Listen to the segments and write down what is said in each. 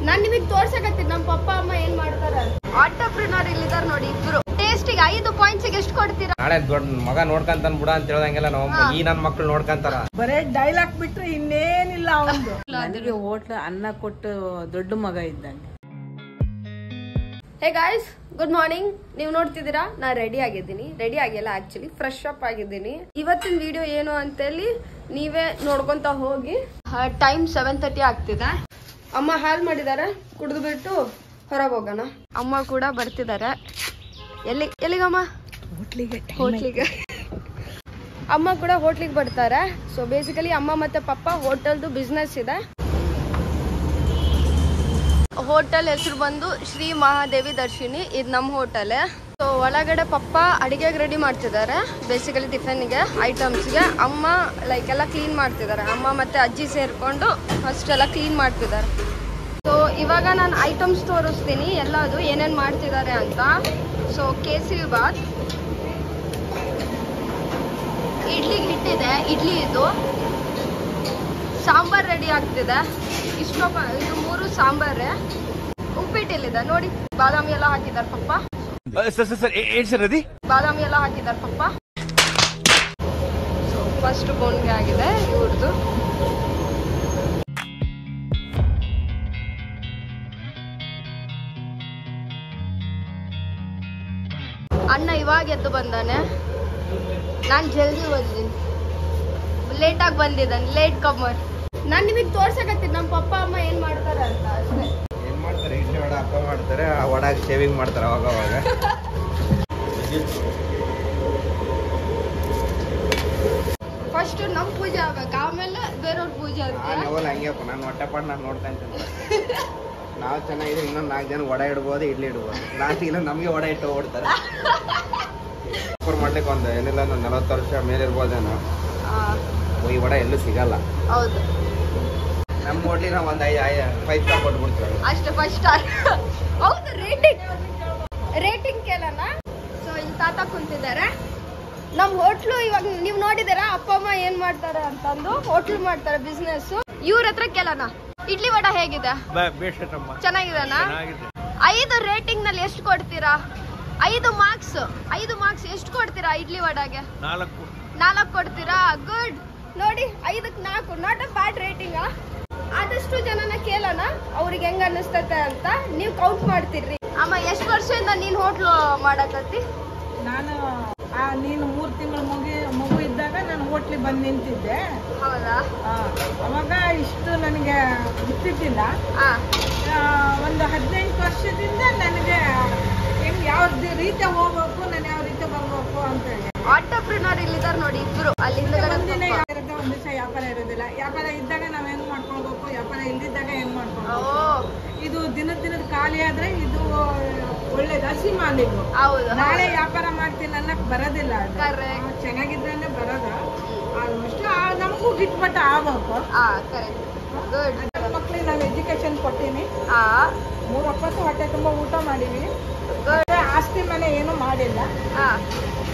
ನಾನ್ ನಿಮಗ್ ತೋರ್ಸಕತ್ತೀನಿ ನಮ್ ಪಪ್ಪ ಅಮ್ಮ ಏನ್ ಮಾಡ್ತಾರ. ಆಂಟರ್ಪ್ರಿನರ್ ಇಲ್ಲಿದಾರ ನೋಡಿ ಇಬ್ರು. ಟೇಸ್ಟಿಗೆ 5 ಪಾಯಿಂಟ್ಸ್ ಎಷ್ಟು ಕೊಡ್ತೀರಾ? ನಾಳೆ ದೊಡ್ಡ ಮಗ ನೋಡ್ಕಂತಾನ ಬಿಡ ಅಂತ ಹೇಳ್ದಂಗೆಲ್ಲ ನಮ್ಮ ಈ ನನ್ ಮಕ್ಳು ನೋಡ್ಕಂತಾರ. ಬರೇ ಡೈಲಾಗ್ ಬಿಟ್ರೆ ಇನ್ನೇನಿಲ್ಲ ಅವನು. ನನಗೆ ಹೋಟ್ಲ ಅನ್ನ ಕೊಟ್ಟು ದೊಡ್ಡ ಮಗ ಇದ್ದಂಗೆ. Hey guys, good morning. ನೀವು ನೋಡ್ತಿದ್ದೀರಾ ನಾ ರೆಡಿ ಆಗಿದ್ದೀನಿ. ರೆಡಿ ಆಗಿಲ್ಲ, ಆಕ್ಚುಲಿ ಫ್ರೆಶ್ ಅಪ್ ಆಗಿದ್ದೀನಿ. ಇವತ್ತಿನ ವಿಡಿಯೋ ಏನು ಅಂತೇಳಿ ನೀವೇ ನೋಡ್ಕೊಂತ ಹೋಗಿ. ಟೈಮ್ 7:30 ಆಗ್ತಿದೆ. ಅಮ್ಮ ಹಾಲ್ ಮಾಡಿದಾರೆ, ಕುಡಿದು ಬಿಟ್ಟು ಹೊರಗೆ ಹೋಗೋಣ. ಅಮ್ಮ ಕೂಡ ಬರ್ತಿದ್ದಾರೆ. ಎಲ್ಲಿಗಮ್ಮ? ಹೋಟ್ಲಿಗೆ. ಅಮ್ಮ ಕೂಡ ಹೋಟ್ಲಿಗೆ ಬರ್ತಾರೆ. ಸೊ ಬೇಸಿಕಲಿ ಅಮ್ಮ ಮತ್ತೆ ಪಪ್ಪ ಹೋಟೆಲ್ದು ಬಿಸ್ನೆಸ್ ಇದೆ. ಹೋಟೆಲ್ ಹೆಸರು ಬಂದು ಶ್ರೀ ಮಹಾದೇವಿ ದರ್ಶಿನಿ. ಇದು ನಮ್ಮ ಹೋಟೆಲ್. ಸೊ ಒಳಗಡೆ ಪಪ್ಪ ಅಡಿಗೆಗೆ ರೆಡಿ ಮಾಡ್ತಿದ್ದಾರೆ. ಬೇಸಿಕಲಿ ಟಿಫನ್ಗೆ ಐಟಮ್ಸ್ಗೆ. ಅಮ್ಮ ಲೈಕ್ ಎಲ್ಲ ಕ್ಲೀನ್ ಮಾಡ್ತಿದ್ದಾರೆ. ಅಮ್ಮ ಮತ್ತೆ ಅಜ್ಜಿ ಸೇರ್ಕೊಂಡು ಫಸ್ಟ್ ಎಲ್ಲ ಕ್ಲೀನ್ ಮಾಡ್ತಿದ್ದಾರೆ. ಸೊ ಇವಾಗ ನಾನು ಐಟಮ್ಸ್ ತೋರಿಸ್ತೀನಿ ಎಲ್ಲದು ಏನೇನು ಮಾಡ್ತಿದ್ದಾರೆ ಅಂತ. ಸೊ ಕೇಸರಿ ಬಾತ್, ಇಡ್ಲಿಗೆ ಹಿಟ್ಟಿದೆ, ಇಡ್ಲಿ ಇದು. ಸಾಂಬಾರ್ ರೆಡಿ ಆಗ್ತಿದೆ. ಇದು 3 ಸಾಂಬಾರೇ. ಉಪ್ಪಿಟ್ಟಿಲ್ಲಿದೆ ನೋಡಿ. ಬಾದಾಮಿ ಎಲ್ಲ ಹಾಕಿದ್ದಾರೆ ಪಪ್ಪ. ಬಾದಾಮಿ ಎಲ್ಲ ಹಾಕಿದ್ದಾರೆ ಪಪ್ಪ. ಸೊ ಫಸ್ಟ್ ಬೋನ್ಗೆ ಆಗಿದೆ ಇವ್ರದ್ದು. ಅಣ್ಣ ಇವಾಗ ಎದ್ದು ಬಂದಾನೆ. ನಾನು ಜಲ್ದಿ ಬಂದಿದ್ದೀನಿ, ಲೇಟಾಗಿ ಬಂದಿದ್ದಾನೆ. Late comer. ನಾನು ನಿಮಗೆ ತೋರ್ಸಕತ್ತೀನಿ ನಮ್ಮ ಪಪ್ಪ ಅಮ್ಮ ಏನ್ ಮಾಡ್ತಾರೆ ಅಂತ ಅಷ್ಟೇ. ಏನ್ ಮಾಡ್ತಾರೆ? ಇಡ್ಲಿ ವಡ ಅಪ್ಪ ಮಾಡ್ತಾರೆ. ಆ ವಡಾಗ ಶೇವಿಂಗ್ ಮಾಡ್ತಾರೆ ಅವಾಗ ಅವಾಗ. ಫಸ್ಟ್ ನಮ್ ಪೂಜೆ ಆಗ್ಬೇಕು, ಆಮೇಲೆ ಬೇರೆಯವ್ರ ಪೂಜೆ ಅಂತ. ಹಂಗೆಪ್ಪ ನಾನು ಹೊಟ್ಟೆಪಾಡು ನಾನು ನೋಡ್ತಾ ಇದ್ದೀನಿ. ನಾವು ಚೆನ್ನಾಗಿದ್ರೆ ಇನ್ನೊಂದು 4 ಜನ ವಡ ಇಡ್ಬೋದು, ಇಡ್ಲಿ ಇಡ್ಬೋದು. ಲಾಸ್ಟಿಗೆ ಇಲ್ಲ ನಮಗೆ ವಡ ಇಟ್ಟು ಓಡ್ತಾರೆ. ಮಾಡ್ಲಿಕ್ಕೆ ಒಂದು ಏನಿಲ್ಲ 40 ವರ್ಷ ಮೇಲೆ ಇರ್ಬೋದೇನೋ. ಈ ವಡ ಎಲ್ಲೂ ಸಿಗಲ್ಲ. ಹೌದು, ನಮ್ಮ ಹೋಟ್ಲಿಗೆ ನಾವು ಒಂದು 5 ಸ್ಟಾರ್ ಕೊಟ್ಬಿಡ್ತೀವಿ ಅಷ್ಟೇ. 5 ಸ್ಟಾರ್. ಹೌದು, ರೇಟಿಂಗ್ ಕೇಳೋಣ. ಸೊ ಇಲ್ಲಿ ತಾತ ಕುಂತಿದ್ದಾರೆ. ನಮ್ ಹೋಟ್ಲು ಇವಾಗ ನೀವ್ ನೋಡಿದಾರ ಅಪ್ಪ ಅಮ್ಮ ಏನ್ ಮಾಡ್ತಾರೆ ಅಂತಂದು. ಹೋಟ್ಲು ಮಾಡ್ತಾರೆ ಬಿಸ್ನೆಸ್. ಇವ್ರ ಹತ್ರ ಕೇಳೋಣ. ಇಡ್ಲಿ ವಡ ಹೇಗಿದೆ? ಚೆನ್ನಾಗಿದೆನಾ? 5 ರೇಟಿಂಗ್ ನಲ್ಲಿ ಎಷ್ಟು ಕೊಡ್ತೀರಾ? 5 ಮಾರ್ಕ್ಸ್ ಎಷ್ಟು ಕೊಡ್ತೀರಾ ಇಡ್ಲಿ ವಡಾಗೆ? 4 ಕೊಡ್ತೀರಾ? ಗುಡ್. ನೋಡಿ 5ಕ್ಕೆ 4 ನಾಟ್ ಅ ಬ್ಯಾಡ್ ರೇಟಿಂಗ್. ಆದಷ್ಟು ಜನನ ಕೇಳೋಣ ಅವ್ರಿಗೆ ಹೆಂಗ ಅನಿಸ್ತತೆ ಅಂತ. ನೀವು ಕೌಂಟ್ ಮಾಡ್ತೀರಿ. ಅಮ್ಮ ಎಷ್ಟು ವರ್ಷದಿಂದ ನೀನ್ ಹೋಟ್ಲು ಮಾಡಕತ್ತಿ? ನಾನು ನೀನು 3 ತಿಂಗಳು ಮಗು ಇದ್ದಾಗ ನಾನು ಹೋಟ್ಲಿಗೆ ಬಂದು ನಿಂತಿದ್ದೆ. ಹೌದಾ? ಅವಾಗ ಇಷ್ಟು ನನಗೆ ಗೊತ್ತಿದ್ದಿಲ್ಲ. ಒಂದು 18 ವರ್ಷದಿಂದ ನನಗೆ ಯಾವ ರೀತಿ ಹೋಗ್ಬೇಕು, ನಾನು ಯಾವ ರೀತಿ ಬರ್ಬೇಕು ಅಂತ ಹೇಳಿ. ಆಂಟರ್ಪ್ರಿನರ್ ಇಲ್ಲಿದಾರೆ ನೋಡಿ ಇಬ್ರು. ಅಲ್ಲಿ ಒಂದಿನ ಒಂದ್ ದಿವಸ ವ್ಯಾಪಾರ ಇರೋದಿಲ್ಲ. ವ್ಯಾಪಾರ ಇದ್ದಾಗ ನಾವ್ ಹೆಂಗ್ ಮಾಡ್ಕೊಳ್ಬೇಕು, ವ್ಯಾಪಾರ ಇಲ್ದಿದ್ದಾಗ ಹೆಂಗ್ ಮಾಡ್ಕೊಳ್ಬೇಕು. ಇದು ದಿನದ ಖಾಲಿ ಆದ್ರೆ ಇದು ಒಳ್ಳೇದು. ಹಸಿ ಮಾಲಿದು. ನಾಳೆ ವ್ಯಾಪಾರ ಮಾಡ್ತೀನಿ ಅನ್ನಕ್ ಬರೋದಿಲ್ಲ. ಚೆನ್ನಾಗಿದ್ರೇನೆ ಬರೋದು. ಆಲ್ಮೋಸ್ಟ್ ನಮಗೂ ಗಿಟ್ಬಟ್ ಆಗ್ಬೇಕು. ಮಕ್ಳಿಗೆ ನಾನು ಎಜುಕೇಶನ್ ಕೊಟ್ಟಿನಿ. 3 ಒಪ್ಪತ್ತು ಹೊಟ್ಟೆ ತುಂಬಾ ಊಟ ಮಾಡಿವಿ. ಆಸ್ತಿ ಮನೆ ಏನು ಮಾಡಿಲ್ಲ.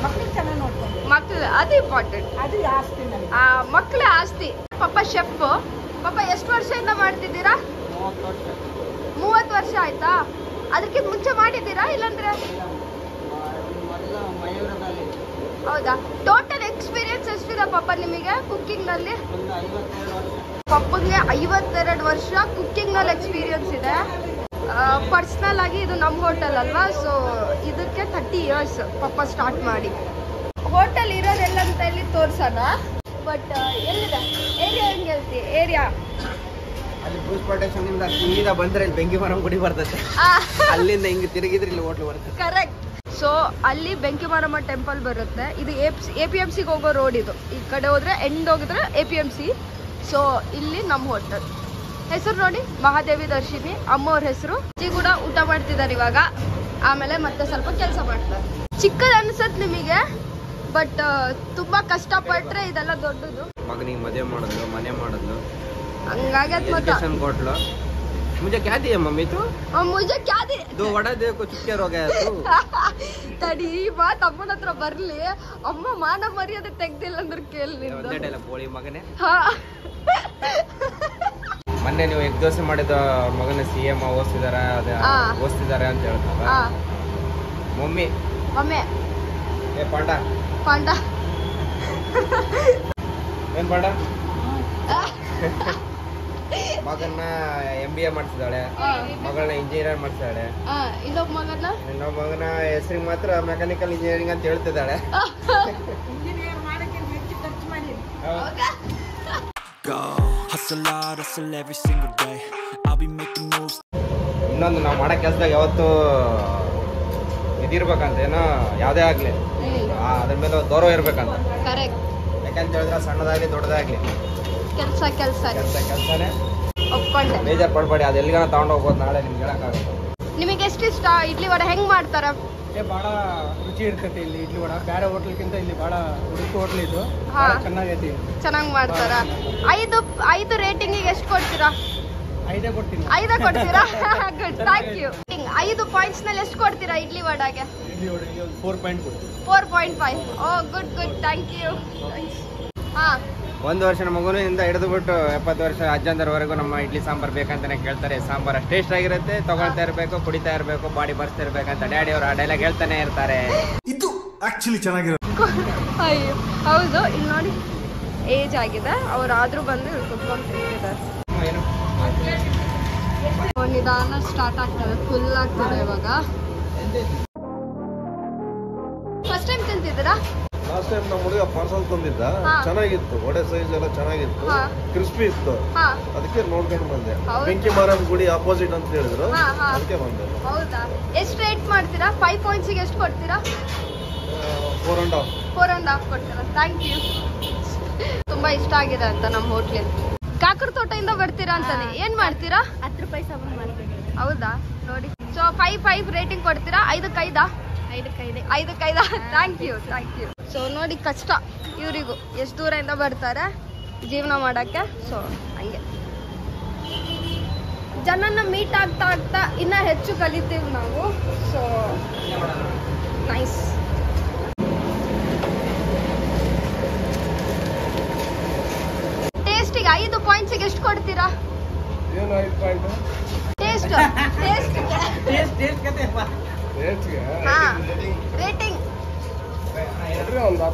ಮಕ್ಳಿಗೆ ಚೆನ್ನಾಗಿ ನೋಡ್ಕೊಂಡು. ಮಕ್ಳು ಅದು ಇಂಪಾರ್ಟೆಂಟ್. ಅದು ಆಸ್ತಿ ಮನೆ. ಮಕ್ಳೇ ಆಸ್ತಿ. ಪಪ್ಪ ಶೆಫ್. ಪಪ್ಪ ಎಷ್ಟು ವರ್ಷದಿಂದ ಮಾಡ್ತಿದ್ದೀರಾ? 30 ವರ್ಷ ಆಯ್ತಾ? ಅದಕ್ಕಿಂತ ಮುಂಚೆ ಮಾಡಿದ್ದೀರಾ ಇಲ್ಲಾಂದ್ರೆ? ಹೌದಾ? ಟೋಟಲ್ ಎಕ್ಸ್ಪೀರಿಯನ್ಸ್ ಎಷ್ಟಿದೆ ಪಪ್ಪ ನಿಮಗೆ ಕುಕ್ಕಿಂಗ್ ನಲ್ಲಿ? ಪಪ್ಪಗೆ 52 ವರ್ಷ ಕುಕ್ಕಿಂಗ್ ನಲ್ಲಿ ಎಕ್ಸ್ಪೀರಿಯನ್ಸ್ ಇದೆ. ಪರ್ಸನಲ್ ಆಗಿ ಇದು ನಮ್ಮ ಹೋಟೆಲ್ ಅಲ್ವಾ, ಸೊ ಇದಕ್ಕೆ 30 ಇಯರ್ಸ್ ಪಪ್ಪ ಸ್ಟಾರ್ಟ್ ಮಾಡಿ. ಹೋಟೆಲ್ ಇರೋದೆಲ್ಲ ಅಂತ ಇಲ್ಲಿ ತೋರ್ಸೋಣ. ಬಟ್ ಎಲ್ಲಿದೆ ಏರಿಯಾ? ಹೆಂಗೆ ಹೇಳ್ತಿ ಏರಿಯಾ? ಅಲ್ಲಿ ಬೂಸ್ಪಾಟೇಶನ್ ಇಂದ ಹಿಂಗಿದ ಬಂದ್ರೆ ಇಲ್ಲಿ ಬೆಂಕಿ ಮರಂ ಗುಡಿ ಬರ್ತದೆ. ಅಲ್ಲಿಂದ ಹಿಂಗೆ ತಿರುಗಿದ್ರೆ ಇಲ್ಲಿ ಹೋಟ್ಲು ಬರ್ತದೆ. ಕರೆಕ್ಟ್. ಸೊ ಅಲ್ಲಿ ಬೆಂಕಿ ಮಾರಮ್ಮ ಟೆಂಪಲ್ ಬರುತ್ತೆ. ಇದು APMCಗೆ ಹೋಗೋ ರೋಡ್. ಇದು ಈ ಕಡೆ ಹೋದ್ರೆ ಎಂಡ್ ಹೋಗಿದ್ರೆ APMC. ಸೊ ಇಲ್ಲಿ ನಮ್ಮ ಹೋಟೆಲ್ ಹೆಸರು ನೋಡಿ ಮಹಾದೇವಿ ದರ್ಶಿನಿ. ಅಮ್ಮವ್ರ ಹೆಸರು. ಅಜ್ಜಿ ಕೂಡ ಊಟ ಮಾಡ್ತಿದ್ದಾರೆ ಇವಾಗ. ಆಮೇಲೆ ಮತ್ತೆ ಸ್ವಲ್ಪ ಕೆಲಸ ಮಾಡ್ತಾರೆ. ಚಿಕ್ಕದ ಅನ್ಸತ್ ನಿಮಗೆ, ಬಟ್ ತುಂಬಾ ಕಷ್ಟಪಟ್ರೆ ಇದೆಲ್ಲ ದೊಡ್ಡದು. ಮಗನಿಗೆ ಮದುವೆ ಮಾಡಿದ್ಲು, ಮನೆ ಮಾಡಿದ್ಲು, ಹಂಗಾಗತ್. ಕೊಟ್ಲು. मुझे क्या दिया मम्मी तू? मुझे क्या दी? 2 वड़ा दे को चुपचाप हो गया तू. ತಡಿ ಮಾತ್ ಅಮ್ಮನ ಹತ್ರ ಬರ್ಲಿ. ಅಮ್ಮ ಮಾನ ಮರ್ಯಾದೆ ತೆಗ್ದಿಲ್ಲ ಅಂದ್ರೆ ಕೇಳಿ. ಒಂದೇ ಡೈಲಾಗ್ ಬೋಳಿ ಮಗನೇ. ಮೊನ್ನೆ ನೀವು ಎಗ್ ದೋಸೆ ಮಾಡಿದ ಮಗನ CM ಓದಿಸಿದಾರೆ ಅದೇ ಓದಿಸಿದ್ದಾರೆ ಅಂತ ಹೇಳ್ತಾರ ಮಮ್ಮಿ ಏ ಪಾಂಡ ಏನ್ ಪಾಂಡ ಮಗನ್ನ MBA ಮಾಡಿಸಿದಾಳೆ, ಮಗಳನ್ನ ಇಂಜಿನಿಯರ್ ಮಾಡಿಸಿದಾಳೆ, ಇನ್ನೊಬ್ಬ ಮಗನ ಹೆಸರಿಗೆ ಮಾತ್ರ ಮೆಕ್ಯಾನಿಕಲ್ ಇಂಜಿನಿಯರಿಂಗ್ ಅಂತ ಹೇಳ್ತಿದ್ದಾಳೆ. ಇನ್ನೊಂದು ನಾವು ಮಾಡೋ ಕೆಲ್ಸದಾಗ ಯಾವತ್ತು ಇದಿರ್ಬೇಕಂತ ಏನೋ ಯಾವ್ದೇ ಆಗ್ಲಿ ಅದ್ರ ಮೇಲೆ ಗೌರವ ಇರ್ಬೇಕಂತ. ಯಾಕಂತ ಹೇಳಿದ್ರೆ ಸಣ್ಣದಾಗ್ಲಿ ದೊಡ್ಡದಾಗ್ಲಿ ಕೆಲ್ಸನೇ ಒಪ್ಕೊಂಡೆ. ಬೇಜಾರ್ ಪಡ್ಬೇಡಿ, ಅದು ಎಲ್ಲಿಗಾನ ತಗೊಂಡು ಹೋಗ್ಬೋದು ನಾಳೆ ನಿಮ್ಗೆ ಹೇಳಕ್ಕಾಗುತ್ತೆ. ನಿಮಗೆ ಎಷ್ಟು ಇಷ್ಟ ಇಡ್ಲಿ ವಡೆ? ಹೆಂಗ್ ಮಾಡ್ತಾರ? ಬಹಳ ರುಚಿ ಇರ್ತೈತಿ ಇಲ್ಲಿ ಇಡ್ಲಿ ವಡ. ಬೇರೆ ಹೋಟ್ಲ್ಗಿಂತ ಇಲ್ಲಿ ಬಹಳ ಉಡುಪಿ ಹೋಟ್ಲ್ ಇದು ಚೆನ್ನಾಗೈತಿ, ಚೆನ್ನಾಗಿ ಮಾಡ್ತಾರ. ಐದು ರೇಟಿಂಗ್ ಎಷ್ಟು ಕೊಡ್ತೀರಾ? 5 ಕೊಡ್ತೀನಿ. 5 ಕೊಡ್ತೀರಾ? Good, thank you. 5 ಪಾಯಿಂಟ್ಸ್ ನಲ್ಲಿ ಎಷ್ಟು ಕೊಡ್ತೀರಾ ಇಡ್ಲಿ ವಡಾಗೆ? ಇಡ್ಲಿ ವಡೆಗೆ 4.5. ಓ ಗುಡ್, ಥ್ಯಾಂಕ್ ಯು. ಹಾ, 1 ವರ್ಷದ ಮಗುವಿನಿಂದ ಹಿಡಿದು ಬಿಟ್ಟು 70 ವರ್ಷ ಅಜ್ಜಂದರವರೆಗೂ ನಮ್ಮ ಇಡ್ಲಿ ಸಾಂಬಾರ್ ಬೇಕಂತಾನೆ ಕೇಳ್ತಾರೆ. ಸಾಂಬಾರ್ ಟೇಸ್ಟ್ ಆಗಿರುತ್ತೆ, ತಗೊಳ್ತಾ ಇರಬೇಕು, ಕುಡಿತಾ ಇರಬೇಕು, ಬಾಡಿ ಬರ್ಸ್ತಾ ಇರ್ಬೇಕಂತ ಡ್ಯಾಡಿ ಅವರು ಆ ಡೈಲಾಗ್ ಹೇಳ್ತಾನೆ ಇರ್ತಾರೆ. ಇದು ಆಕ್ಚುಲಿ ಚೆನ್ನಾಗಿರುತ್ತೆ. ಅಯ್ಯೋ ಹೌದು. ಇಲ್ಲಿ ನೋಡಿ ಏಜ್ ಆಗಿದೆ, ಅವ್ರಾದ್ರೂ ಬಂದು ಕುತ್ಕೊಂಡು ತಿಂತಿದ್ದಾರೆ. ನಿಧಾನ ಸ್ಟಾರ್ಟ್ ಆಗ್ತದೆ, ಫುಲ್ ಆಗ್ತದೆ ಇವಾಗ. ಫಸ್ಟ್ ಟೈಮ್ ತಿಂತಿದ್ದೀರಾ? ಲಾಸ್ಟ್ ಟೈಮ್ ನಮ್ಮ ಹುಡುಗ ಪಾರ್ಸಲ್ ತಂದಿದ್ದ, ಚೆನ್ನಾಗಿತ್ತು, ವಡೆ ಸೈಜ್ ಎಲ್ಲ ಚೆನ್ನಾಗಿತ್ತು, ಕ್ರಿಸ್ಪಿ ಇತ್ತು, ಅದಕ್ಕೆ ನೋಡ್ಕೊಂಡು ಬಂದೆ. ಬೆಂಕಿ ಮಾರಮ್ಮ ಗುಡಿ ಆಪೋಸಿಟ್ ಅಂತ ಹೇಳಿದ್ರು, ಅದಕ್ಕೆ ಬಂದೆ. ಹೌದಾ? ಎಷ್ಟು ರೇಟ್ ಮಾಡ್ತೀರಾ? 5 ಪಾಯಿಂಟ್ಸ್ ಎಷ್ಟು ಕೊಡ್ತೀರಾ? 4.5 ಕೊಡ್ತೀರಾ? Thank you. ತುಂಬಾ ಇಷ್ಟ ಆಗಿದೆ ಅಂತ ನಮ್ಮ ಹೋಟ್ಲಿ. ಕಾಕರ ತೋಟದಿಂದ ಬರ್ತೀರಾ ಅಂತಾನೆ. ಏನ್ ಮಾಡ್ತೀರಾ? 10 ರೂಪಾಯಿ ಸಾಮಾನು ಮಾಡ್ತೀವಿ. ಹೌದಾ? ನೋಡಿ, ಸೊ 5 ರೇಟಿಂಗ್ ಕೊಡ್ತೀರಾ? 5ಕ್ಕೆ 5? Thank you. ಸೊ ನೋಡಿ, ಕಷ್ಟ ಇವರಿಗೂ, ಎಷ್ಟು ದೂರದಿಂದ ಬರ್ತಾರೆ ಜೀವನ ಮಾಡಕ್ಕೆ. ಸೊ ಹಂಗೆ ಜನನ್ನ ಮೀಟ್ ಆಗ್ತಾ ಇನ್ನ ಹೆಚ್ಚು ಕಲಿತೀವಿ ನಾವು. So nice. ಟೇಸ್ಟಿಗೆ 5 ಪಾಯಿಂಟ್ಸಿಗೆ ಎಷ್ಟು ಕೊಡ್ತೀರಾ? ಟೇಸ್ಟ್ ರೇಟಿಂಗ್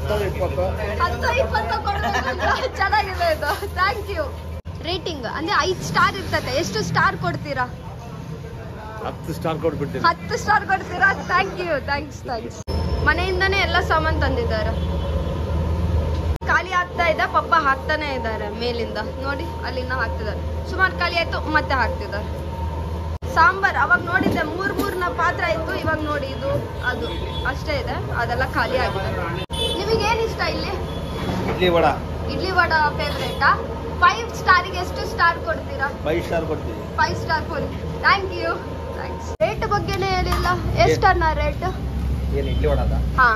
10-20 ಕೊಡ್ಬೇಕು. ಚೆನ್ನಾಗಿದೆ ಇದು, ಥ್ಯಾಂಕ್ ಯು. ರೇಟಿಂಗ್ ಅಂದ್ರೆ 5 ಸ್ಟಾರ್ ಇರ್ತದೆ. ಎಷ್ಟು ಸ್ಟಾರ್ ಕೊಡ್ತೀರಾ? 10 ಸ್ಟಾರ್ ಕೊಡ್ಬಿಡ್ತೀನಿ. 10 ಸ್ಟಾರ್ ಕೊಡ್ತೀರಾ? Thank you. ಥ್ಯಾಂಕ್ಸ್. ಮನೆಯಿಂದಾನೇ ಎಲ್ಲ ಸಾಮಾನು ತಂದಿದ್ದಾರೆ. ಖಾಲಿ ಆಗ್ತಾ ಇದೆ, ಪಪ್ಪ ಹಾಕ್ತಾನೆ ಇದ್ದಾರೆ ಮೇಲಿಂದ. ನೋಡಿ ಅಲ್ಲಿಂದ ಹಾಕ್ತಿದ್ದಾರೆ. ಸುಮಾರು ಖಾಲಿ ಆಯ್ತು, ಮತ್ತೆ ಹಾಕ್ತಿದ್ದಾರೆ. ಸಾಂಬಾರ್ ಅವಾಗ ನೋಡಿದ್ದೆ 3 ಪಾತ್ರ ಇತ್ತು, ಇವಾಗ ನೋಡಿ ಇದು ಅದು ಅಷ್ಟೇ ಇದೆ, ಅದೆಲ್ಲ ಖಾಲಿ ಆಗಿದೆ. ನಿಮಗೆ ಏನ್ ಇಷ್ಟ ಇಲ್ಲಿ? ಇಡ್ಲಿ ವಡ ಫೇವ್ರೇಟಾ? 5 ಸ್ಟಾರಿಗೆ ಎಷ್ಟು ಸ್ಟಾರ್ ಕೊಡ್ತೀರಾ? 5 ಸ್ಟಾರ್ ಕೊಡ್ತೀವಿ. 5 ಸ್ಟಾರ್ ಕೊಡಿ. Thank you. ರೇಟ್ ಬಗ್ಗೆನೇ ಹೇಳಿಲ್ಲ. ಎಷ್ಟನ್ನ ರೇಟ್? ಏನು ಇಡ್ಲಿ ವಡದ? ಹಾ,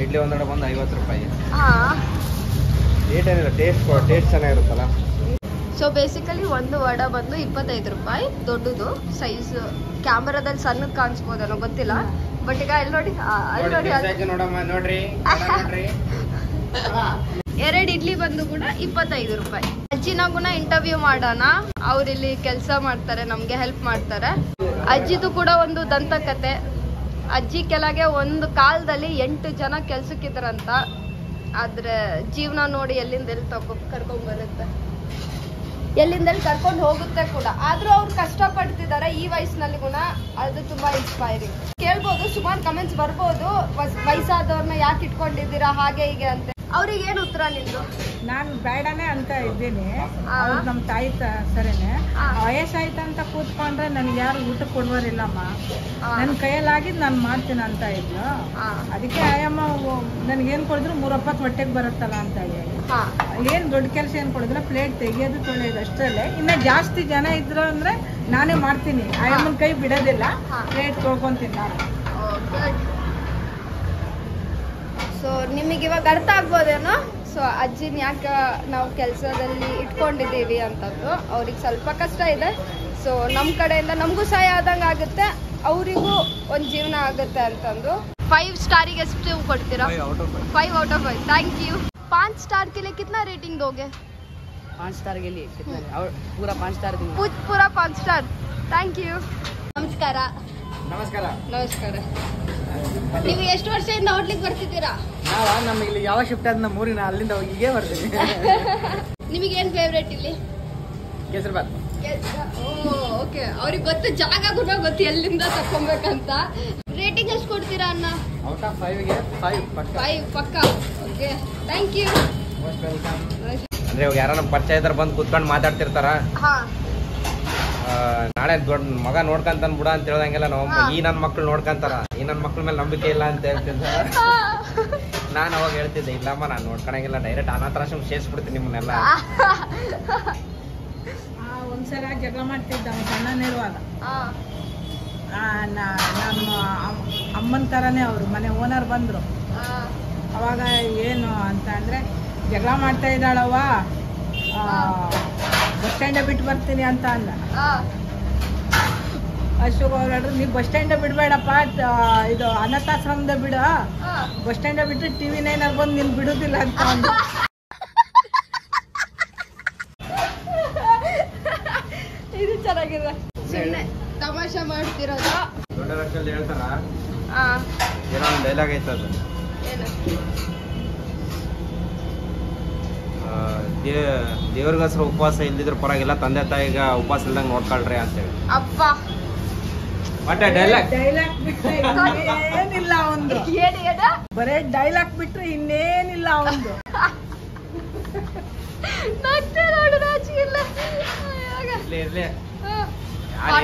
ಇಡ್ಲಿ ಒಂದೊಡೆ ಬಂದು 50 ರೂಪಾಯಿ. ಹಾ, ರೇಟ್ ಏನಿಲ್ಲ, ಟೇಸ್ಟ್ ಚೆನ್ನಾಗಿರುತ್ತಲ್ಲ. ಸೊ ಬೇಸಿಕಲಿ ಒಂದು ವಡ ಬಂದು 25 ರೂಪಾಯಿ. ದೊಡ್ಡದು ಸೈಜ್, ಕ್ಯಾಮರಾದಲ್ಲಿ ಸಣ್ಣದು ಕಾಣಿಸ್ಬೋದೇನೋ ಗೊತ್ತಿಲ್ಲ, ಬಟ್ ಈಗ ಅಲ್ಲಿ ನೋಡಿ, ನೋಡ್ರಿ 2 ಇಡ್ಲಿ ಬಂದು ಕೂಡ 25 ರೂಪಾಯಿ. ಅಜ್ಜಿನಾಗುನ ಇಂಟರ್ವ್ಯೂ ಮಾಡೋಣ. ಅವ್ರಿಲ್ಲಿ ಕೆಲಸ ಮಾಡ್ತಾರೆ, ನಮ್ಗೆ ಹೆಲ್ಪ್ ಮಾಡ್ತಾರೆ. ಅಜ್ಜಿದು ಕೂಡ ಒಂದು ದಂತಕತೆ. ಅಜ್ಜಿ ಕೆಳಗೆ ಒಂದು ಕಾಲದಲ್ಲಿ 8 ಜನ ಕೆಲ್ಸಕ್ಕಿದ್ರಂತ. ಆದ್ರೆ ಜೀವನ ನೋಡಿ ಎಲ್ಲಿ ಕರ್ಕೊಂಡ್ ಬರುತ್ತೆ, ಎಲ್ಲಿಂದಲ್ಲಿ ಕರ್ಕೊಂಡು ಹೋಗುತ್ತೆ ಕೂಡ. ಆದ್ರೂ ಅವ್ರು ಕಷ್ಟ ಪಡ್ತಿದ್ದಾರೆ ಈ ವಯಸ್ಸಿನಲ್ಲಿ ಕೂಡ. ಅದು ತುಂಬಾ ಇನ್ಸ್ಪೈರಿಂಗ್. ಕೇಳ್ಬೋದು, ಸುಮಾರು ಕಮೆಂಟ್ಸ್ ಬರ್ಬೋದು, ವಯಸ್ಸಾದವ್ರನ್ನ ಯಾಕೆ ಇಟ್ಕೊಂಡಿದ್ದೀರಾ ಹಾಗೆ ಹೀಗೆ ಅಂತ. ಅವ್ರಿಗೆ ಏನು ಉತ್ತರ ನಿಂದು? ನಾನು ಬೇಡನೆ ಅಂತ ಇದ್ದೀನಿ. ನಮ್ಮ ತಾಯಿ ಸರಿನೆ. ವಯಸ್ಸಾಯ್ತು ಅಂತ ಕೂತ್ಕೊಂಡ್ರೆ ನನಗೆ ಯಾರು ಊಟ ಕೊಡುವರಿಲ್ಲಮ್ಮ, ನನ್ನ ಕೈಯಲ್ಲಾಗಿದ್ದು ನಾನು ಮಾಡ್ತೀನಿ ಅಂತ ಇದ್ಲು. ಅದಕ್ಕೆ ಆಯಮ್ಮ ನನಗೇನು ಕೊಡಿದ್ರು 3 ಒಪ್ಪತ್ತು ಹೊಟ್ಟೆಗೆ ಬರುತ್ತಲ್ಲ ಅಂತ ಹೇಳಿ ಏನು ದೊಡ್ಡ ಕೆಲಸ ಏನು ಕೊಡಿದ್ರೆ ಪ್ಲೇಟ್ ತೆಗಿಯೋದು ತೊಳೆಯೋದು ಅಷ್ಟರಲ್ಲೇ. ಇನ್ನು ಜಾಸ್ತಿ ಜನ ಇದ್ರು ಅಂದ್ರೆ ನಾನೇ ಮಾಡ್ತೀನಿ, ಆಯಮ್ಮನ ಕೈ ಬಿಡೋದಿಲ್ಲ, ಪ್ಲೇಟ್ ತೊಳ್ಕೊಂತೀನಿ ನಾನು. ಸೊ ನಿಮಗೆ ಇವಾಗ ಅರ್ಥ ಆಗ್ಬೋದೇನೋ. ಸೊ ಅಜ್ಜಿನ ಯಾಕೆ ನಾವು ಕೆಲಸದಲ್ಲಿ ಇಟ್ಕೊಂಡಿದ್ದೀವಿ ಅಂತಂದು. ಅವ್ರಿಗೆ ಸ್ವಲ್ಪ ಕಷ್ಟ ಇದೆ. ಸೊ ನಮ್ಮ ಕಡೆಯಿಂದ ನಮಗೂ ಸಹಾಯ ಆದಂಗೆ ಆಗುತ್ತೆ, ಅವರಿಗೂ ಒಂದು ಜೀವನ ಆಗುತ್ತೆ ಅಂತಂದು. 5 ಸ್ಟಾರಿಗೆ ಎಷ್ಟು ಕೊಡ್ತೀರಾ? 5 out of 5. Thank you. 5 star के लिए कितना रेटिंग दोगे? 5 स्टार गेली और पूरा 5 स्टार दूंगा। पूरा 5 स्टार। Thank you. ನಮಸ್ಕಾರ. ನಮಸ್ಕಾರ. ನಮಸ್ಕಾರ. ನೀವು ಎಷ್ಟು ವರ್ಷದಿಂದ ಹೋಟ್ಲಿಗೆ ಬರ್ತಿದ್ದೀರಾ? ನಮಗೆ ಇಲ್ಲಿ ಯಾವ ಶಿಫ್ಟ್ ಆದ ನಮ್ಮ ಊರಿನ ಅಲ್ಲಿಂದ ಹೀಗೆ ಬರ್ತೀವಿ. ನಿಮಗೆ ಏನು ಫೇವ್ರೇಟ್ ಇಲ್ಲಿ? ಕೇಸರಿ ಬಾತ್. ಓಕೆ, ಅವ್ರಿಗೆ ಗೊತ್ತು, ಜಾಗ ಕೂಡ ಗೊತ್ತು ಎಲ್ಲಿಂದ ತಕೊಂಬೇಕಂತ. ರೇಟಿಂಗ್ ಎಷ್ಟು ಕೊಡ್ತೀರಾ ಅಣ್ಣ? ಔಟ್ ಆಫ್ 5ಗೆ 5 ಪಕ್ಕ. Okay, thank you. Most welcome. ಅಂದ್ರೆ ಇವಾಗ ಯಾರ ನಮ್ಮ ಪರಿಚಯ ಇದ್ದಾರೆ ಬಂದು ಕುತ್ಕೊಂಡು ಮಾತಾಡ್ತಿರ್ತಾರ. ನಾಳೆ ದೊಡ್ಡ ಮಗ ನೋಡ್ಕಂತಾನ ಬಿಡ ಅಂತ ಹೇಳ್ದಂಗೆಲ್ಲ ನಾವು ಈ ನನ್ನ ಮಕ್ಳು ನೋಡ್ಕಂತಾರ, ಈ ನನ್ನ ಮಕ್ಳ ಮೇಲೆ ನಂಬಿಕೆ ಇಲ್ಲ ಅಂತ ಹೇಳ್ತಿದ್ದ. ನಾನು ಅವಾಗ ಹೇಳ್ತಿದ್ದೆ, ಇಲ್ಲಮ್ಮ ನಾನು ನೋಡ್ಕೊಳಂಗಿಲ್ಲ, ಡೈರೆಕ್ಟ್ ಅನಾಥಾಶ್ರಮ ಸೇರಿಸ್ಬಿಡ್ತೀನಿ ನಿಮ್ಮನ್ನೆಲ್ಲ. ಒಂದ್ಸಲ ಜಗಳ ಮಾಡ್ತಿದ್ದ ಸಣ್ಣನಿರುವಾಗ. ನಮ್ಮ ಅಮ್ಮನ ಥರನೇ ಅವರು ಮನೆ ಓನರ್ ಬಂದರು. ಅವಾಗ ಏನು ಅಂತ ಅಂದರೆ, ಜಗಳ ಮಾಡ್ತಾ ಇದ್ದಾಳವ್ವ, ಬಸ್ ಸ್ಟ್ಯಾಂಡೇ ಬಿಟ್ಟು ಬರ್ತೀನಿ ಅಂತ ಅಂದ. ಅಶೋಕ್ ಅವ್ರು ಹೇಳಿದ್ರು, ನೀವು ಬಸ್ ಸ್ಟ್ಯಾಂಡೇ ಬಿಡಬೇಡಪ್ಪ, ಇದು ಅನಾಥಾಶ್ರಮದ ಬಿಡು, ಬಸ್ ಸ್ಟ್ಯಾಂಡೇ ಬಿಟ್ಟರೆ TV 9 ಬಂದು ನೀನು ಬಿಡುದಿಲ್ಲ ಅಂತ ಅಂದ. ಇದು ಚೆನ್ನಾಗಿದೆ. ಸುಮ್ಮನೆ ತಮಾಷೆ ಮಾಡ್ತಿರೋದು. ದೊಡ್ಡ ವರ್ಷದಲ್ಲಿ ಹೇಳ್ತಾರ ಏನೋ ಒಂದು ಡೈಲಾಗ್ ಐತೆ, ಅದು ದೇವ್ರಿಗೋಸ್ಕರ ಉಪವಾಸ ಇಲ್ದಿದ್ರ ಪರವಾಗಿಲ್ಲ, ತಂದೆ ತಾಯಿಗ ಉಪವಾಸ ಇಲ್ದಂಗೆ ನೋಡ್ಕೊಳ್ರಿ ಅಂತೇಳಿ. ಅಪ್ಪ ಮತ್ತೆ ಡೈಲಾಗ್ ಬಿಟ್ರೆ ಇನ್ನೇನಿಲ್ಲ ಒಂದು, ಬರೇ ಡೈಲಾಗ್ ಬಿಟ್ರೆ ಇನ್ನೇನಿಲ್ಲ ಒಂದು. ಇರ್ಲಿ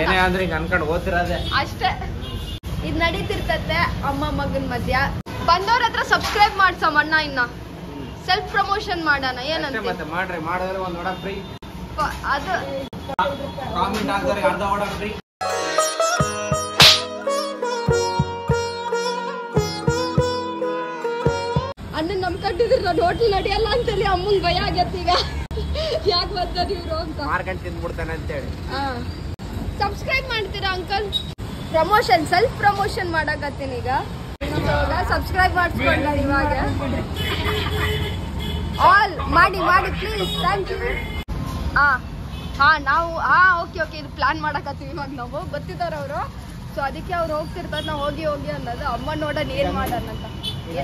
ಏನೇ ಅಂದ್ರೆ ಈಗ ಅನ್ಕೊಂಡು ಓದ್ತಿರೋದೆ ಅಷ್ಟೇ. ಇದು ನಡೀತಿರ್ತತೆ ಅಮ್ಮ ಮಗನ್ ಮಧ್ಯ. ಬಂದವ್ರ ಹತ್ರ ಸಬ್ಸ್ಕ್ರೈಬ್ ಮಾಡ್ಸಮ್ಮ ಅಣ್ಣ, ಇನ್ನ ಸೆಲ್ಫ್ ಪ್ರಮೋಷನ್ ಮಾಡೋಣ. ಏನಂತ ಮತ್ತೆ ಮಾಡ್ರಿ, ಮಾಡಿದ್ರೆ ಒಂದು ವಡ ಫ್ರೀ, ಅದು ಕಾಮೆಂಟ್ ಹಾಕಿದ್ರೆ ಅರ್ಧ ವಡ ಫ್ರೀ. ಅಣ್ಣ ನಂಬ್ಕೊಂಡಿದ್ರು ನಾನು ಹೋಟ್ಲ್ ನಡೆಯಲ್ಲ ಅಂತೇಳಿ ಅಮ್ಮಂಗ್ ಭಯ ಆಗತ್ತೆ ಈಗ. ಯಾಕೆ ಬರ್ತಾರೆ ಇವ್ರು ಅಂತ ಮಾರ್ಕಂಡ್ ತಿಂದ್ಬಿಡ್ತಾನೆ ಅಂತೇಳಿ. ಸಬ್ಸ್ಕ್ರೈಬ್ ಮಾಡ್ತೀರಾ ಅಂಕಲ್? ಪ್ರಮೋಷನ್, ಸೆಲ್ಫ್ ಪ್ರಮೋಷನ್ ಮಾಡಕತ್ತೀನಿ ಈಗ. ಸಬ್ಸ್ಕ್ರೈಬ್ ಮಾಡಿಸ್ಕೊಂಡ ಇವಾಗ. ಆಲ್ ಮಾಡಿ ಪ್ಲೀಸ್. Thank you. ನಾವು ಓಕೆ ಇದು ಪ್ಲಾನ್ ಮಾಡಕತ್ತೀವಿ ಇವಾಗ. ನಾವು ಗೊತ್ತಿದ್ದಾರೆ ಅವರು, ಸೊ ಅದಕ್ಕೆ ಅವ್ರು ಹೋಗ್ತಿರ್ತಾರೆ, ನಾವು ಹೋಗಿ ಅನ್ನೋದು. ಅಮ್ಮ ನೋಡೋಣ ಏನ್ ಮಾಡೋಣ ಅಂತ.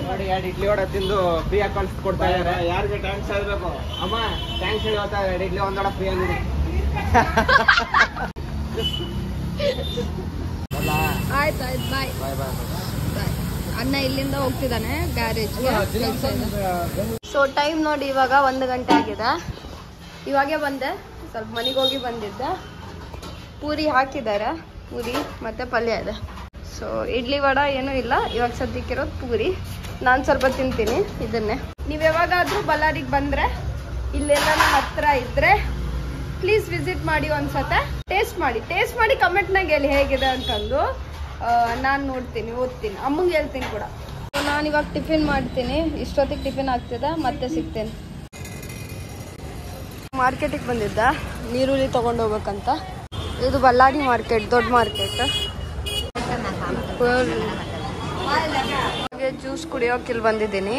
ನೋಡಿ 2 ಇಡ್ಲಿ ವಡ ತಿಂದು ಫ್ರೀ ಆಗಿ ಕಳ್ಸಿಕೊಡ್ತಾ ಇದಾರೆ. ಯಾರಿಗೆ ಥ್ಯಾಂಕ್ಸ್ ಹೇಳ್ಬೇಕು? ಅಮ್ಮ ಥ್ಯಾಂಕ್ಸ್ ಹೇಳಿ ಹೋಗ್ತಾ ಇದ್ದಾರೆ. 2 ಇಡ್ಲಿ 1 ವಡ ಫ್ರೀ ಅಂದಿರಿ. ಆಯ್ತು ಬಾಯ್. ಅಣ್ಣ ಇಲ್ಲಿಂದ ಹೋಗ್ತಿದ್ದಾನೆ ಗ್ಯಾರೇಜ್ಗೆ, ಕೆಲಸ ಇದೆ. ಸೊ ಟೈಮ್ ನೋಡಿ ಇವಾಗ 1 ಗಂಟೆ ಆಗಿದೆ. ಇವಾಗೇ ಬಂದೆ, ಸ್ವಲ್ಪ ಮನೆಗೆ ಹೋಗಿ ಬಂದಿದ್ದೆ. ಪೂರಿ ಹಾಕಿದ್ದಾರೆ, ಪೂರಿ ಮತ್ತು ಪಲ್ಯ ಇದೆ. ಸೊ ಇಡ್ಲಿ ವಡ ಏನೂ ಇಲ್ಲ ಇವಾಗ ಸದ್ಯಕ್ಕಿರೋದು ಪೂರಿ. ನಾನು ಸ್ವಲ್ಪ ತಿಂತೀನಿ ಇದನ್ನೇ. ನೀವು ಯಾವಾಗಾದರೂ ಬಳ್ಳಾರಿಗೆ ಬಂದರೆ, ಇಲ್ಲೆಲ್ಲ ನಮ್ಮ ಹತ್ರ ಇದ್ದರೆ ಪ್ಲೀಸ್ ವಿಸಿಟ್ ಮಾಡಿ, ಒಂದ್ಸತೆ ಟೇಸ್ಟ್ ಮಾಡಿ ಕಮೆಂಟ್ನಾಗ ಹೇಳಿ ಹೇಗಿದೆ ಅಂತಂದು. ನಾನು ನೋಡ್ತೀನಿ, ಓದ್ತೀನಿ, ಅಮ್ಮಂಗೆ ಹೇಳ್ತೀನಿ ಕೂಡ. ನಾನು ಇವಾಗ ಟಿಫಿನ್ ಮಾಡ್ತೀನಿ. ಇಷ್ಟೊತ್ತಿಗೆ ಟಿಫಿನ್ ಆಗ್ತಿದೆ, ಮತ್ತೆ ಸಿಗ್ತೇನೆ. ಮಾರ್ಕೆಟಿಗೆ ಬಂದಿದ್ದ ನೀರುಳ್ಳಿ ತೊಗೊಂಡು ಹೋಗ್ಬೇಕಂತ. ಇದು ಬಳ್ಳಾರಿ ಮಾರ್ಕೆಟ್, ದೊಡ್ಡ ಮಾರ್ಕೆಟ್. ಜ್ಯೂಸ್ ಕುಡಿಯೋಕೆ ಇಲ್ಲಿ ಬಂದಿದ್ದೀನಿ.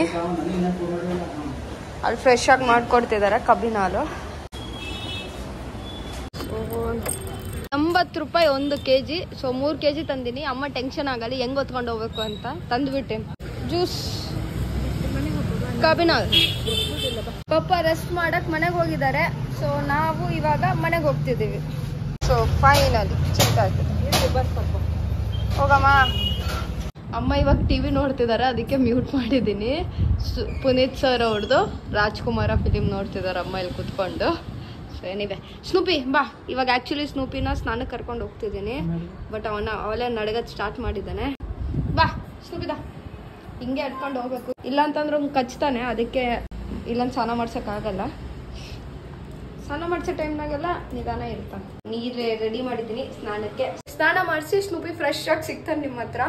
ಅಲ್ಲಿ ಫ್ರೆಶ್ ಆಗಿ ಮಾಡಿಕೊಡ್ತಿದ್ದಾರೆ, ಕಬ್ಬಿನ ಹಾಲು. 80 ರೂಪಾಯಿ 1 kg. ಸೊ 3 kg ತಂದಿನಿ. ಅಮ್ಮ ಟೆನ್ಷನ್ ಆಗಲಿ ಹೆಂಗ್ ಹೊತ್ಕೊಂಡು ಹೋಗ್ಬೇಕು ಅಂತ ತಂದ್ಬಿಟ್ಟೇನೆ. ಜ್ಯೂಸ್, ಕಬ್ಬಿನ ಹಾಲು. ಪಪ್ಪ ರೆಸ್ಟ್ ಮಾಡಕ್ ಮನೆಗೆ ಹೋಗಿದ್ದಾರೆ. ಸೊ ನಾವು ಇವಾಗ ಮನೆಗೆ ಹೋಗ್ತಿದ್ದೀವಿ. ಸೊ ಫೈನಲಿ ಚಿಕ್ಕ ಹೋಗಮ್ಮ. ಅಮ್ಮ ಇವಾಗ TV ನೋಡ್ತಿದ್ದಾರೆ, ಅದಕ್ಕೆ ಮ್ಯೂಟ್ ಮಾಡಿದ್ದೀನಿ. ಪುನೀತ್ ಸರ್ ಅವ್ರದ್ದು ರಾಜ್ಕುಮಾರ ಫಿಲಿಮ್ ನೋಡ್ತಿದ್ದಾರೆ ಅಮ್ಮ ಇಲ್ಲಿ ಕುತ್ಕೊಂಡು. ಸೊ ಏನಿವೆ, ಸ್ನೂಪಿ ಬಾ. ಇವಾಗ ಆ್ಯಕ್ಚುಲಿ ಸ್ನೂಪಿನ ಸ್ನಾನಕ್ಕೆ ಕರ್ಕೊಂಡು ಹೋಗ್ತಿದ್ದೀನಿ, ಬಟ್ ಅವಳೇ ನಡಗಕ್ಕೆ ಸ್ಟಾರ್ಟ್ ಮಾಡಿದ್ದಾನೆ. ಬಾ ಸ್ನೂಪಿದ, ಹಿಂಗೆ ಎಡ್ಕೊಂಡು ಹೋಗ್ಬೇಕು. ಇಲ್ಲ ಅಂತಂದ್ರೆ ಅವ್ನು ಕಚ್ತಾನೆ, ಅದಕ್ಕೆ ಇಲ್ಲೊಂದು ಸ್ನಾನ ಮಾಡ್ಸೋಕ್ಕಾಗಲ್ಲ. ಸ್ನಾನ ಮಾಡಿಸೋ ಟೈಮ್ನಾಗೆಲ್ಲ ನಿಧಾನ ಇರ್ತಾನೆ. ನೀರು ರೆಡಿ ಮಾಡಿದ್ದೀನಿ ಸ್ನಾನಕ್ಕೆ. ಸ್ನಾನ ಮಾಡಿಸಿ ಸ್ನೂಪಿ ಫ್ರೆಶ್ ಆಗಿ ಸಿಗ್ತಾನೆ ನಿಮ್ಮ ಹತ್ರ.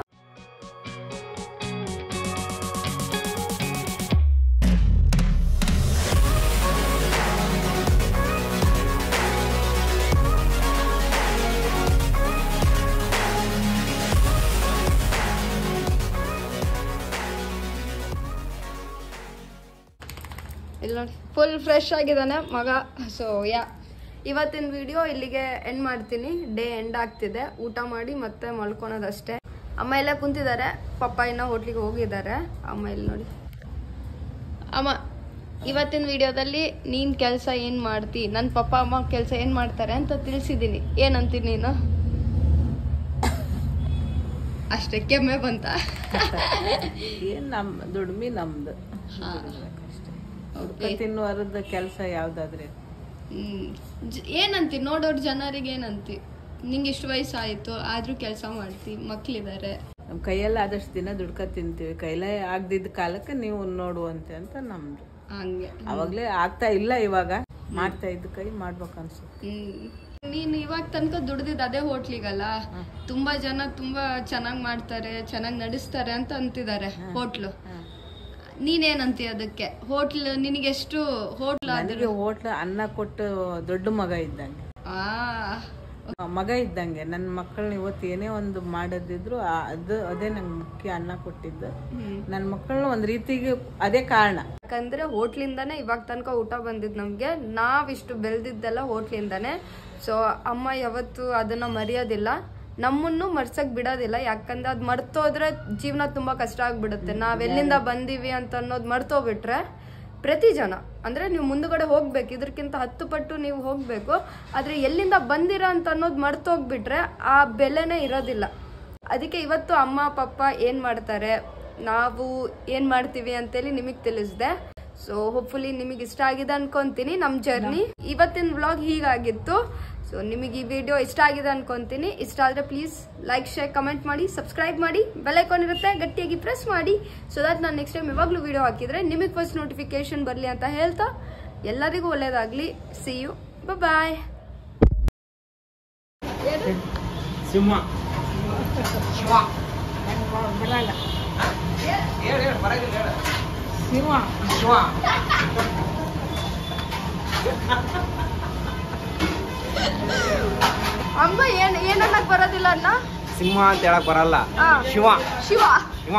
ಇಲ್ಲಿ ನೋಡಿ ಫುಲ್ ಫ್ರೆಶ್ ಆಗಿದ್ದಾನೆ ಮಗ. ಸೊ ಇವತ್ತಿನ ವಿಡಿಯೋ ಇಲ್ಲಿಗೆ ಎಂಡ್ ಮಾಡ್ತೀನಿ. ಡೇ ಎಂಡ್ ಆಗ್ತಿದೆ. ಊಟ ಮಾಡಿ ಮತ್ತೆ ಮಲ್ಕೊಳೋದಷ್ಟೇ. ಅಮ್ಮ ಎಲ್ಲ ಕುಂತಿದ್ದಾರೆ. ಪಪ್ಪ ಇನ್ನೂ ಹೋಟ್ಲಿಗೆ ಹೋಗಿದ್ದಾರೆ. ಅಮ್ಮ ಇಲ್ಲಿ ನೋಡಿ. ಅಮ್ಮ, ಇವತ್ತಿನ ವಿಡಿಯೋದಲ್ಲಿ ನೀನ್ ಕೆಲಸ ಏನ್ ಮಾಡ್ತಿ, ನನ್ನ ಪಪ್ಪ ಅಮ್ಮ ಕೆಲಸ ಏನ್ ಮಾಡ್ತಾರೆ ಅಂತ ತಿಳಿಸಿದೀನಿ. ಏನಂತೀನಿ ನೀನು? ಅಷ್ಟೇ ಕೆಮ್ಮೆ ಬಂತ? ಏನ್ ನಮ್ಮ ದುಡ್ಮಿ ನಮ್ದು ತಿನ್ನುವರದ ಕೆಲಸ ಯಾವ್ದಾದ್ರೆ ಏನಂತಿ? ನೋಡೋರ್ ಜನರಿಗೆ ಏನಂತಿ? ನಿಂಗೆ ಇಷ್ಟು ವಯಸ್ಸಾಯ್ತು ಆದ್ರೂ ಕೆಲಸ ಮಾಡ್ತಿ, ಮಕ್ಳಿದಾರೆ. ನಮ್ ಕೈಯಲ್ಲಿ ಆದಷ್ಟು ದಿನ ದುಡ್ಕ ತಿಂತೀವಿ. ಕೈಲೇ ಆಗ್ದಿದ್ದ ಕಾಲಕ್ಕೆ ನೀವು ನೋಡುವಂತೆ ಅಂತ ನಮ್ದು. ಹಂಗೆ ಅವಾಗ್ಲೇ ಆಗ್ತಾ ಇಲ್ಲ, ಇವಾಗ ಮಾಡ್ತಾ ಇದ್ದ ಕೈ ಮಾಡ್ಬೇಕು ಅನ್ಸುತ್ತೆ. ನೀನ್ ಇವಾಗ ತನಕ ದುಡ್ದಿದ್ ಅದೇ ಹೋಟ್ಲಿಗಲ್ಲ. ತುಂಬಾ ಜನ ತುಂಬಾ ಚೆನ್ನಾಗ್ ಮಾಡ್ತಾರೆ, ಚೆನ್ನಾಗ್ ನಡೆಸ್ತಾರೆ ಅಂತ ಅಂತಿದ್ದಾರೆ ಹೋಟ್ಲು. ನೀನೇನಂತಿ ಅದಕ್ಕೆ? ಹೋಟ್ಲ್ ನಿನಗೆಷ್ಟು ಹೋಟ್ಲ್? ನನಗೆ ಹೋಟ್ಲ್ ಅನ್ನ ಕೊಟ್ಟು ದೊಡ್ಡ ಮಗ ಇದ್ದಂಗೆ, ಮಗ ಇದ್ದಂಗೆ. ನನ್ನ ಮಕ್ಕಳನ್ನ ಇವತ್ತು ಏನೇ ಒಂದು ಮಾಡೋದಿದ್ರು ಅದೇ ನಂಗೆ ಮುಖ್ಯ. ಅನ್ನ ಕೊಟ್ಟಿದ್ದು ನನ್ನ ಮಕ್ಕಳನ್ನ ಒಂದ್ ರೀತಿಗೆ ಅದೇ ಕಾರಣ. ಯಾಕಂದ್ರೆ ಹೋಟ್ಲಿಂದಾನೆ ಇವಾಗ ತನಕ ಊಟ ಬಂದಿದ್ ನಮ್ಗೆ. ನಾವಿಷ್ಟು ಬೆಳೆದಿದ್ದೆಲ್ಲ ಹೋಟ್ಲಿಂದಾನೆ. ಸೊ ಅಮ್ಮ ಯಾವತ್ತು ಅದನ್ನ ಮರೆಯೋದಿಲ್ಲ, ನಮ್ಮನ್ನು ಮರ್ಸಕ್ ಬಿಡೋದಿಲ್ಲ. ಯಾಕಂದ್ರೆ ಅದ್ ಮರ್ತೋದ್ರೆ ಜೀವನ ತುಂಬಾ ಕಷ್ಟ ಆಗ್ಬಿಡುತ್ತೆ. ನಾವೆಲ್ಲಿಂದ ಬಂದೀವಿ ಅಂತ ಅನ್ನೋದು ಮರ್ತೋಗ್ಬಿಟ್ರೆ ಪ್ರತಿ ಜನ ಅಂದ್ರೆ ನೀವು ಮುಂದುಗಡೆ ಹೋಗ್ಬೇಕು, ಇದಕ್ಕಿಂತ 10 ಪಟ್ಟು ನೀವು ಹೋಗ್ಬೇಕು. ಆದ್ರೆ ಎಲ್ಲಿಂದ ಬಂದಿರ ಅಂತ ಅನ್ನೋದು ಮರ್ತೋಗ್ಬಿಟ್ರೆ ಆ ಬೆಲೆನೇ ಇರೋದಿಲ್ಲ. ಅದಕ್ಕೆ ಇವತ್ತು ಅಮ್ಮ ಪಪ್ಪ ಏನ್ ಮಾಡ್ತಾರೆ, ನಾವು ಏನ್ ಮಾಡ್ತೀವಿ ಅಂತೇಳಿ ನಿಮಗ್ ತಿಳಿಸ್ದೆ. ಸೊ ಹೋಪ್ಫುಲಿ ನಿಮಗೆ ಇಷ್ಟ ಆಗಿದೆ ಅನ್ಕೊಂತೀನಿ ನಮ್ ಜರ್ನಿ. ಇವತ್ತಿನ ವ್ಲಾಗ್ ಹೀಗಾಗಿತ್ತು. ಸೊ ನಿಮಗೆ ಈ ವಿಡಿಯೋ ಇಷ್ಟ ಆಗಿದೆ ಅನ್ಕೊಂತೀನಿ. ಇಷ್ಟ ಆದ್ರೆ ಪ್ಲೀಸ್ ಲೈಕ್, ಶೇರ್, ಕಮೆಂಟ್ ಮಾಡಿ, ಸಬ್ಸ್ಕ್ರೈಬ್ ಮಾಡಿ. ಬೆಲ್ ಐಕಾನ್ ಇರುತ್ತೆ, ಗಟ್ಟಿಯಾಗಿ ಪ್ರೆಸ್ ಮಾಡಿ. ಸೊ ದಟ್ ನಾನು ನೆಕ್ಸ್ಟ್ ಟೈಮ್ ಯಾವಾಗಲೂ ವಿಡಿಯೋ ಹಾಕಿದ್ರೆ ನಿಮಗೆ ಫಸ್ಟ್ ನೋಟಿಫಿಕೇಶನ್ ಬರಲಿ ಅಂತ ಹೇಳ್ತಾ ಎಲ್ಲರಿಗೂ ಒಳ್ಳೇದಾಗ್ಲಿ. ಸಿ ಯು, ಬಾಯ್. ಅಮ್ಮ ಏನನ್ನಕ್ ಬರೋದಿಲ್ಲ ಅಣ್ಣ? ಸಿಂಹ ಅಂತ ಹೇಳಕ್ ಬರಲ್ಲ. ಶಿವ ಶಿವ ಶಿವ